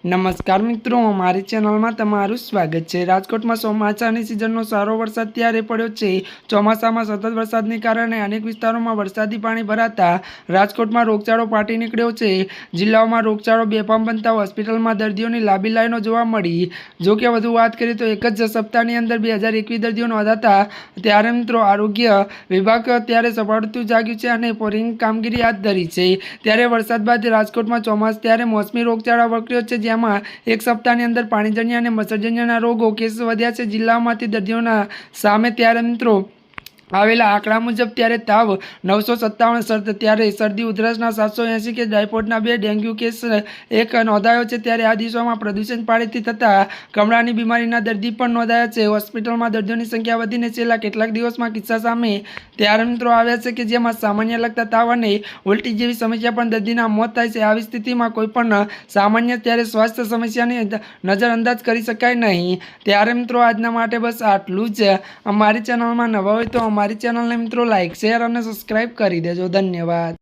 નમસ્કાર મિત્રો, અમારી ચેનલમાં તમારું સ્વાગત છે। રાજકોટમાં ચોમાસાની સિઝનનો સારો વરસાદ ત્યારે પડ્યો છે। ચોમાસામાં સતત વરસાદને કારણે અનેક વિસ્તારોમાં વરસાદી પાણી ભરાતા રાજકોટમાં રોગચાળો ફાટી નીકળ્યો છે। જિલ્લાઓમાં રોગચાળો બેફામ બનતા હોસ્પિટલમાં દર્દીઓની લાંબી લાઈનો જોવા મળી। જો કે વધુ વાત કરીએ તો એક જ સપ્તાહની અંદર 2021 દર્દીઓ નોંધાતા ત્યારે મિત્રો આરોગ્ય વિભાગ ત્યારે સફળતું જાગ્યું છે અને ફોરિંગ કામગીરી હાથ ધરી છે। ત્યારે વરસાદ બાદ રાજકોટમાં ચોમાસ ત્યારે મોસમી રોગચાળો વકર્યો છે, જેમાં એક સપ્તાહની અંદર પાણીજન્ય અને મચ્છરજન્યના રોગો કેસ વધ્યા છે। જિલ્લામાંથી દર્દીઓના સામે ત્યારે મિત્રો આવેલા આંકડા મુજબ ત્યારે તાવ 957, ત્યારે શરદી ઉધરસના 780 કે ટાઇફોઇડના 2, ડેન્ગ્યુ કેસ 1 નોંધાયો છે। ત્યારે આ દિવસોમાં પ્રદૂષણ પાણીથી થતા કમળાની બીમારીના દર્દી પણ નોંધાયા છે। હોસ્પિટલમાં દર્દીઓની સંખ્યા વધીને છેલ્લા કેટલાક દિવસમાં કિસ્સા સામે ત્યારે મિત્રો આવ્યા છે કે જેમાં સામાન્ય લગતા તાવ અને ઉલટી જેવી સમસ્યા પણ દર્દીના મોત થાય છે। આવી સ્થિતિમાં કોઈ પણ સામાન્ય ત્યારે સ્વાસ્થ્ય સમસ્યાને નજરઅંદાજ કરી શકાય નહીં। ત્યારે મિત્રો આજના માટે બસ આટલું જ। અમારી ચેનલમાં નવા હોય તો અમારી ચેનલને મિત્રો લાઇક, શેર અને સબસ્ક્રાઈબ કરી દેજો। ધન્યવાદ।